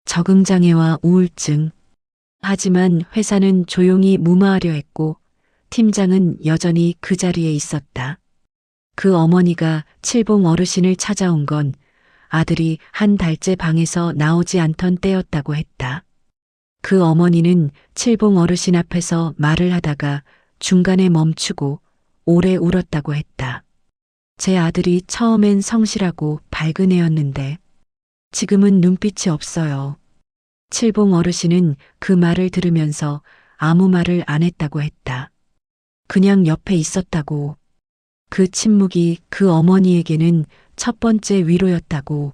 적응장애와 우울증. 하지만 회사는 조용히 무마하려 했고 팀장은 여전히 그 자리에 있었다. 그 어머니가 칠봉 어르신을 찾아온 건 아들이 한 달째 방에서 나오지 않던 때였다고 했다. 그 어머니는 칠봉 어르신 앞에서 말을 하다가 중간에 멈추고 오래 울었다고 했다. 제 아들이 처음엔 성실하고 밝은 애였는데 지금은 눈빛이 없어요. 칠봉 어르신은 그 말을 들으면서 아무 말을 안 했다고 했다. 그냥 옆에 있었다고. 그 침묵이 그 어머니에게는 첫 번째 위로였다고.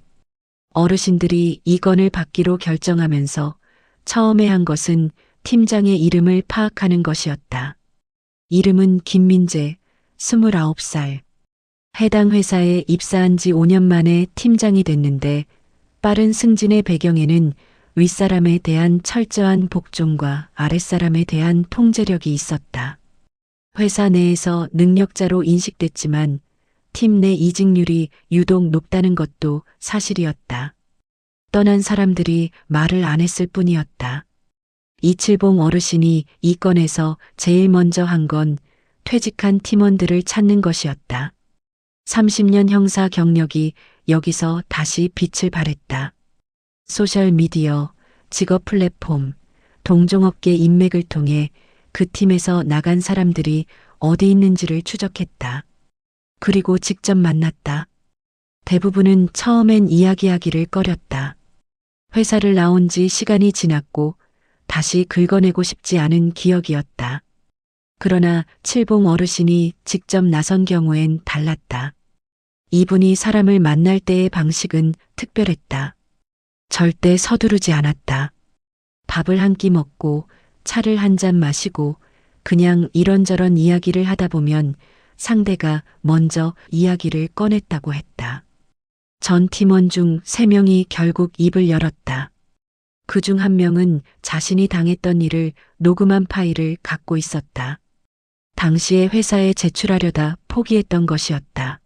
어르신들이 이 건을 받기로 결정하면서 처음에 한 것은 팀장의 이름을 파악하는 것이었다. 이름은 김민재, 29살. 해당 회사에 입사한 지 5년 만에 팀장이 됐는데 빠른 승진의 배경에는 윗사람에 대한 철저한 복종과 아랫사람에 대한 통제력이 있었다. 회사 내에서 능력자로 인식됐지만 팀 내 이직률이 유독 높다는 것도 사실이었다. 떠난 사람들이 말을 안 했을 뿐이었다. 이칠봉 어르신이 이 건에서 제일 먼저 한 건 퇴직한 팀원들을 찾는 것이었다. 30년 형사 경력이 여기서 다시 빛을 발했다. 소셜미디어, 직업 플랫폼, 동종업계 인맥을 통해 그 팀에서 나간 사람들이 어디 있는지를 추적했다. 그리고 직접 만났다. 대부분은 처음엔 이야기하기를 꺼렸다. 회사를 나온 지 시간이 지났고 다시 긁어내고 싶지 않은 기억이었다. 그러나 칠봉 어르신이 직접 나선 경우엔 달랐다. 이분이 사람을 만날 때의 방식은 특별했다. 절대 서두르지 않았다. 밥을 한 끼 먹고 차를 한 잔 마시고 그냥 이런저런 이야기를 하다 보면 상대가 먼저 이야기를 꺼냈다고 했다. 전 팀원 중 3명이 결국 입을 열었다. 그 중 한 명은 자신이 당했던 일을 녹음한 파일을 갖고 있었다. 당시에 회사에 제출하려다 포기했던 것이었다.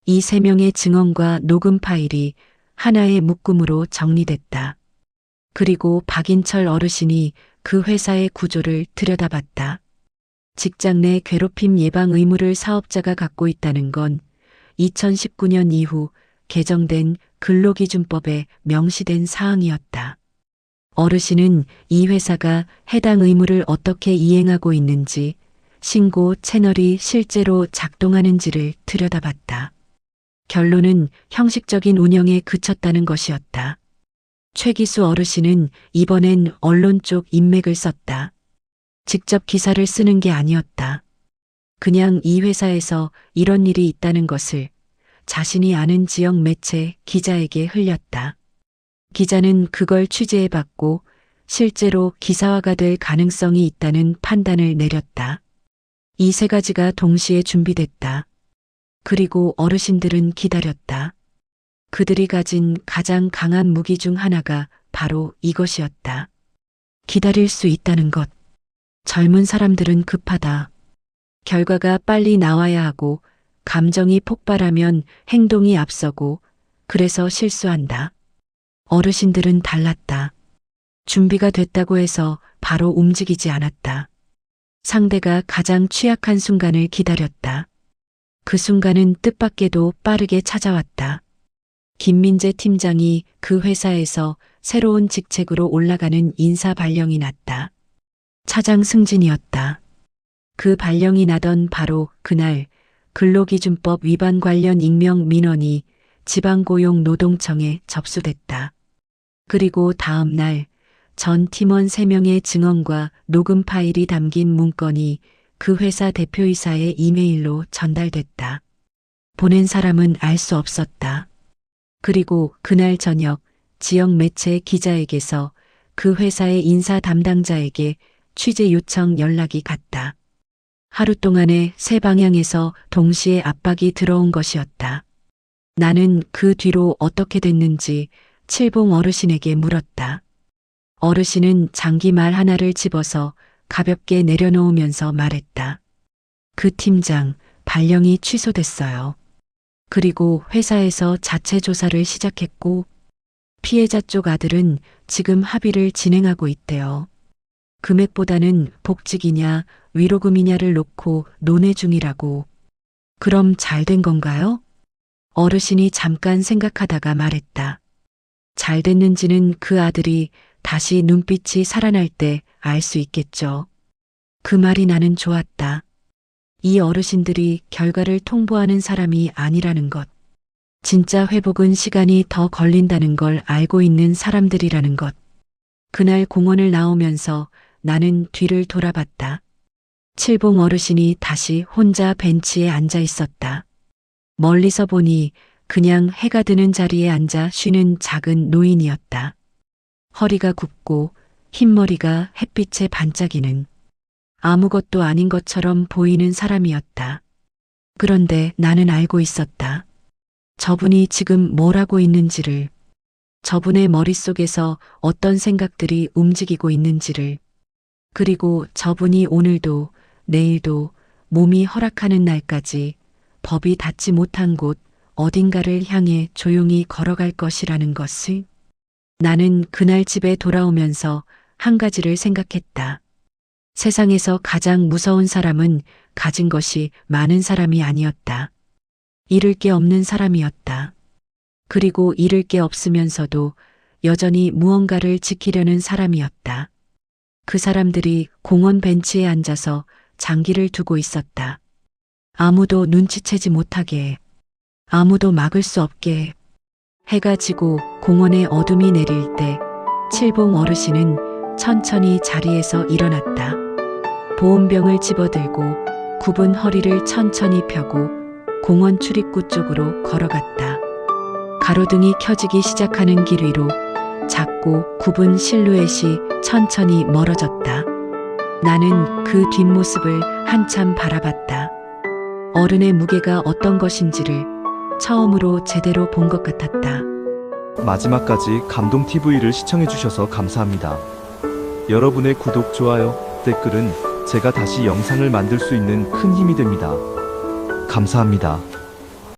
이 3명의 증언과 녹음 파일이 하나의 묶음으로 정리됐다. 그리고 박인철 어르신이 그 회사의 구조를 들여다봤다. 직장 내 괴롭힘 예방 의무를 사업자가 갖고 있다는 건 2019년 이후 개정된 근로기준법에 명시된 사항이었다. 어르신은 이 회사가 해당 의무를 어떻게 이행하고 있는지, 신고 채널이 실제로 작동하는지를 들여다봤다. 결론은 형식적인 운영에 그쳤다는 것이었다. 최기수 어르신은 이번엔 언론 쪽 인맥을 썼다. 직접 기사를 쓰는 게 아니었다. 그냥 이 회사에서 이런 일이 있다는 것을 자신이 아는 지역 매체 기자에게 흘렸다. 기자는 그걸 취재해봤고 실제로 기사화가 될 가능성이 있다는 판단을 내렸다. 이 3가지가 동시에 준비됐다. 그리고 어르신들은 기다렸다. 그들이 가진 가장 강한 무기 중 하나가 바로 이것이었다. 기다릴 수 있다는 것. 젊은 사람들은 급하다. 결과가 빨리 나와야 하고 감정이 폭발하면 행동이 앞서고 그래서 실수한다. 어르신들은 달랐다. 준비가 됐다고 해서 바로 움직이지 않았다. 상대가 가장 취약한 순간을 기다렸다. 그 순간은 뜻밖에도 빠르게 찾아왔다. 김민재 팀장이 그 회사에서 새로운 직책으로 올라가는 인사 발령이 났다. 차장 승진이었다. 그 발령이 나던 바로 그날 근로기준법 위반 관련 익명 민원이 지방고용노동청에 접수됐다. 그리고 다음 날 전 팀원 3명의 증언과 녹음 파일이 담긴 문건이 그 회사 대표이사의 이메일로 전달됐다. 보낸 사람은 알 수 없었다. 그리고 그날 저녁 지역 매체 기자에게서 그 회사의 인사 담당자에게 취재 요청 연락이 갔다. 하루 동안에 3방향에서 동시에 압박이 들어온 것이었다. 나는 그 뒤로 어떻게 됐는지 칠봉 어르신에게 물었다. 어르신은 장기말 하나를 집어서 가볍게 내려놓으면서 말했다. 그 팀장, 발령이 취소됐어요. 그리고 회사에서 자체 조사를 시작했고 피해자 쪽 아들은 지금 합의를 진행하고 있대요. 금액보다는 복직이냐 위로금이냐를 놓고 논의 중이라고. 그럼 잘 된 건가요? 어르신이 잠깐 생각하다가 말했다. 잘 됐는지는 그 아들이 다시 눈빛이 살아날 때 알 수 있겠죠. 그 말이 나는 좋았다. 이 어르신들이 결과를 통보하는 사람이 아니라는 것. 진짜 회복은 시간이 더 걸린다는 걸 알고 있는 사람들이라는 것. 그날 공원을 나오면서 나는 뒤를 돌아봤다. 칠봉 어르신이 다시 혼자 벤치에 앉아 있었다. 멀리서 보니 그냥 해가 드는 자리에 앉아 쉬는 작은 노인이었다. 허리가 굽고 흰머리가 햇빛에 반짝이는 아무것도 아닌 것처럼 보이는 사람이었다. 그런데 나는 알고 있었다. 저분이 지금 뭘 하고 있는지를, 저분의 머릿속에서 어떤 생각들이 움직이고 있는지를, 그리고 저분이 오늘도 내일도 몸이 허락하는 날까지 법이 닿지 못한 곳 어딘가를 향해 조용히 걸어갈 것이라는 것을. 나는 그날 집에 돌아오면서 한 가지를 생각했다. 세상에서 가장 무서운 사람은 가진 것이 많은 사람이 아니었다. 잃을 게 없는 사람이었다. 그리고 잃을 게 없으면서도 여전히 무언가를 지키려는 사람이었다. 그 사람들이 공원 벤치에 앉아서 장기를 두고 있었다. 아무도 눈치채지 못하게, 아무도 막을 수 없게. 해가 지고 공원에 어둠이 내릴 때 칠봉 어르신은 천천히 자리에서 일어났다. 보온병을 집어들고 굽은 허리를 천천히 펴고 공원 출입구 쪽으로 걸어갔다. 가로등이 켜지기 시작하는 길 위로 작고 굽은 실루엣이 천천히 멀어졌다. 나는 그 뒷모습을 한참 바라봤다. 어른의 무게가 어떤 것인지를 처음으로 제대로 본 것 같았다. 마지막까지 감동TV를 시청해주셔서 감사합니다. 여러분의 구독, 좋아요, 댓글은 제가 다시 영상을 만들 수 있는 큰 힘이 됩니다. 감사합니다.